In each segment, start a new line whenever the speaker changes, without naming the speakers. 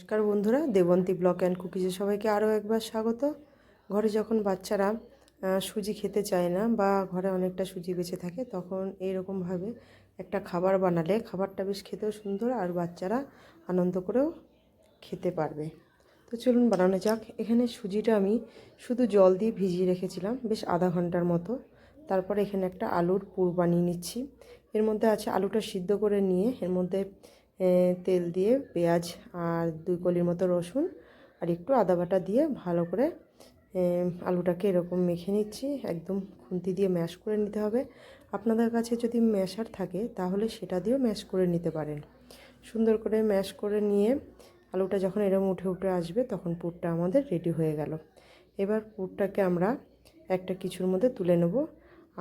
নমস্কার বন্ধুরা, Debanti blog and কুকিজে সবাইকে আরও একবার স্বাগত। ঘরে যখন বাচ্চারা সুজি খেতে চায় না বা ঘরে অনেকটা সুজি বেঁচে থাকে, তখন এইরকমভাবে একটা খাবার বানালে খাবারটা বেশ খেতেও সুন্দর আর বাচ্চারা আনন্দ করেও খেতে পারবে। তো চলুন বানানো যাক। এখানে সুজিটা আমি শুধু জল দিয়ে ভিজিয়ে রেখেছিলাম বেশ আধা ঘন্টার মতো। তারপরে এখানে একটা আলুর পুর বানিয়ে নিচ্ছি। এর মধ্যে আছে আলুটা সিদ্ধ করে নিয়ে এর মধ্যে তেল দিয়ে পেঁয়াজ আর 2 কলির মতো রসুন আর একটু আদা বাটা দিয়ে ভালো করে আলুটাকে এরকম মেখে নিচ্ছি। একদম খুন্তি দিয়ে ম্যাশ করে নিতে হবে। আপনাদের কাছে যদি ম্যাশার থাকে তাহলে সেটা দিয়েও ম্যাশ করে নিতে পারেন। সুন্দর করে ম্যাশ করে নিয়ে আলুটা যখন এরকম উঠে উঠে আসবে তখন পুরটা আমাদের রেডি হয়ে গেল। এবার পুরটাকে আমরা একটা কিছুর মধ্যে তুলে নেব।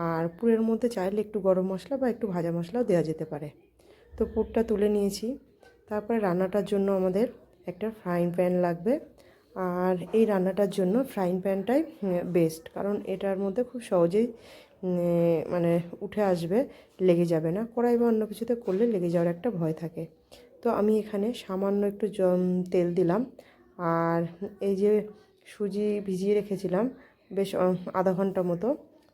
আর পুরের মধ্যে চাইলে একটু গরম মশলা বা একটু ভাজা মশলাও দেওয়া যেতে পারে। তো পুরটা তুলে নিয়েছি। তারপরে রান্নাটার জন্য আমাদের একটা ফ্রাইং প্যান লাগবে। আর এই রান্নাটার জন্য ফ্রাইং প্যানটাই বেস্ট, কারণ এটার মধ্যে খুব সহজেই মানে উঠে আসবে, লেগে যাবে না। কড়াই বা অন্য কিছুতে করলে লেগে যাওয়ার একটা ভয় থাকে। তো আমি এখানে সামান্য একটু তেল দিলাম। আর এই যে সুজি ভিজিয়ে রেখেছিলাম বেশ আধা ঘন্টা মতো,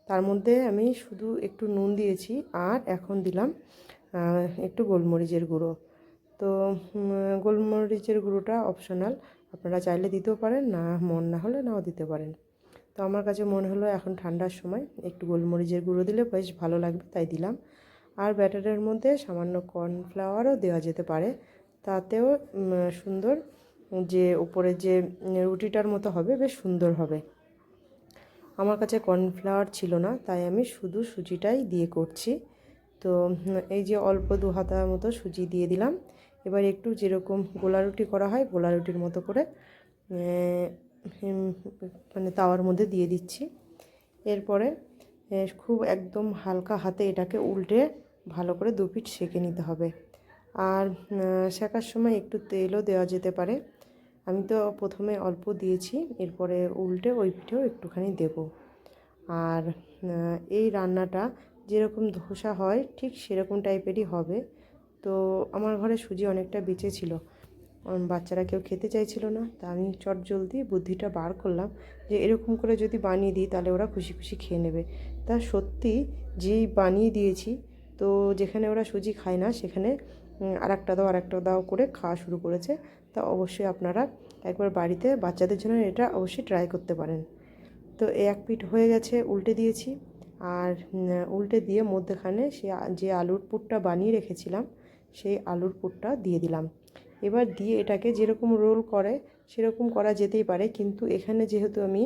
তার মধ্যে আমি শুধু একটু নুন দিয়েছি আর এখন দিলাম একটু গোলমরিচের গুঁড়ো। তো গোলমরিচের গুঁড়োটা অপশনাল, আপনারা চাইলে দিতেও পারেন, না মন না হলে নাও দিতে পারেন। তো আমার কাছে মনে হলো এখন ঠান্ডার সময় একটু গোলমরিচের গুঁড়ো দিলে বেশ ভালো লাগবে, তাই দিলাম। আর ব্যাটারের মধ্যে সামান্য কর্নফ্লাওয়ারও দেওয়া যেতে পারে, তাতেও সুন্দর যে উপরে যে রুটিটার মতো হবে বেশ সুন্দর হবে। আমার কাছে কর্নফ্লাওয়ার ছিল না, তাই আমি শুধু সুজিটাই দিয়ে করছি। তো এই যে অল্প 2 হাতা মতো সুজি দিয়ে দিলাম। এবার একটু যেরকম গোলা রুটি করা হয় গোলা রুটির মতো করে মানে তাওয়ার মধ্যে দিয়ে দিচ্ছি। এরপরে খুব একদম হালকা হাতে এটাকে উল্টে ভালো করে 2 পিঠ সেঁকে নিতে হবে। আর সেঁকার সময় একটু তেলও দেওয়া যেতে পারে। আমি তো প্রথমে অল্প দিয়েছি, এরপরে উল্টে ওই পিঠেও একটুখানি দেব। আর এই রান্নাটা যেরকম ধোসা হয় ঠিক সেরকম টাইপেরই হবে। তো আমার ঘরে সুজি অনেকটা বেঁচে ছিল, বাচ্চারা কেউ খেতে চাইছিল না, তা আমি চটজলদি বুদ্ধিটা বার করলাম যে এরকম করে যদি বানিয়ে দিই তাহলে ওরা খুশি খুশি খেয়ে নেবে। তা সত্যি যেই বানিয়ে দিয়েছি, তো যেখানে ওরা সুজি খায় না সেখানে আরেকটা দাও করে খাওয়া শুরু করেছে। তা অবশ্যই আপনারা একবার বাড়িতে বাচ্চাদের জন্য এটা অবশ্যই ট্রাই করতে পারেন। তো এক পিঠ হয়ে গেছে, উল্টে দিয়েছি। আর উল্টে দিয়ে মধ্যেখানে যে আলুর পুরটা বানিয়ে রেখেছিলাম সেই আলুর পুরটা দিয়ে দিলাম। এবার দিয়ে এটাকে যেরকম রোল করে সেরকম করা যেতেই পারে, কিন্তু এখানে যেহেতু আমি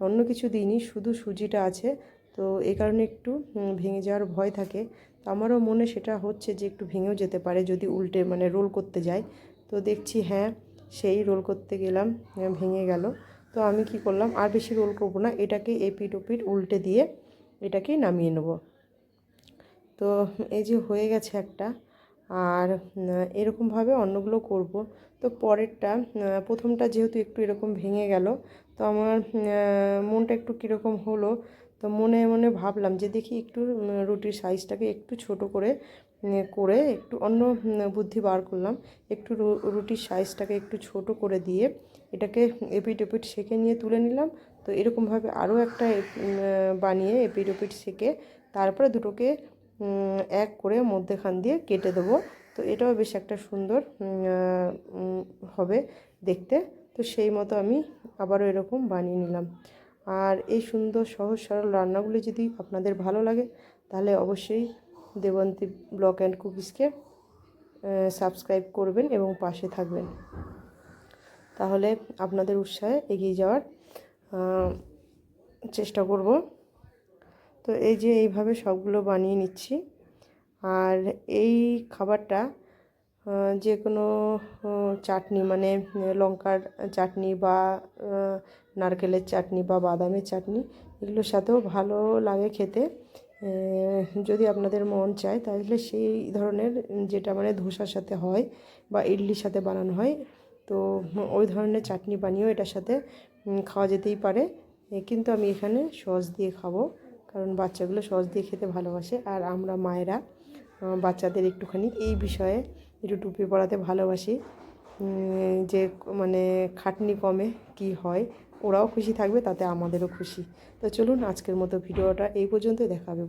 অন্য কিছু দিইনি, শুধু সুজিটা আছে, তো এই কারণে একটু ভেঙে যাওয়ার ভয় থাকে। তো আমারও মনে সেটা হচ্ছে যে একটু ভেঙেও যেতে পারে যদি উল্টে মানে রোল করতে যাই। তো দেখছি হ্যাঁ, সেই রোল করতে গেলাম ভেঙে গেল। তো আমি কি করলাম, আর বেশি রোল করবো না, এটাকে এপিট ওপিট উল্টে দিয়ে এটাকেই নামিয়ে নেব। তো এই যে হয়ে গেছে একটা। আর এরকমভাবে অন্যগুলো করব। তো পরেরটা প্রথমটা যেহেতু একটু এরকম ভেঙে গেল, তো আমার মনটা একটু কীরকম হলো। তো মনে মনে ভাবলাম যে দেখি একটু রুটির সাইজটাকে একটু ছোট করে করে একটু অন্য বুদ্ধি বার করলাম। একটু রুটির সাইজটাকে একটু ছোট করে দিয়ে এটাকে এপিট ওপিট সেঁকে নিয়ে তুলে নিলাম। তো এরকমভাবে আরও একটা বানিয়ে এপিট ওপিট সেঁকে তারপরে দুটোকে এক করে মধ্যেখান দিয়ে কেটে দেবো। তো এটাও বেশ একটা সুন্দর হবে দেখতে। তো সেই মতো আমি আবারও এরকম বানিয়ে নিলাম। আর এই সুন্দর সহজ সরল রান্নাগুলি যদি আপনাদের ভালো লাগে তাহলে অবশ্যই দেবন্তী ব্লগ অ্যান্ড কুকিজকে সাবস্ক্রাইব করবেন এবং পাশে থাকবেন, তাহলে আপনাদের উৎসাহে এগিয়ে যাওয়ার চেষ্টা করব। তো এই যে এইভাবে সবগুলো বানিয়ে নিচ্ছি। আর এই খাবারটা যে কোনো চাটনি মানে লঙ্কার চাটনি বা নারকেলের চাটনি বা বাদামের চাটনি এগুলোর সাথেও ভালো লাগে খেতে। যদি আপনাদের মন চায় তাহলে সেই ধরনের যেটা মানে ধোসার সাথে হয় বা ইডলির সাথে বানানো হয়, তো ওই ধরনের চাটনি বানিয়েও এটার সাথে খাওয়া যেতেই পারে। কিন্তু আমি এখানে সস দিয়ে খাবো, কারণ বাচ্চাগুলো সস দিয়ে খেতে ভালোবাসে। আর আমরা মায়েরা বাচ্চাদের একটুখানি এই বিষয়ে একটু টুপি পরাতে ভালোবাসি। যে মানে খাটনি কমে কি হয়, ওরাও খুশি থাকবে, তাতে আমাদেরও খুশি। তো চলুন আজকের মতো ভিডিওটা এই পর্যন্তই, দেখা হবে।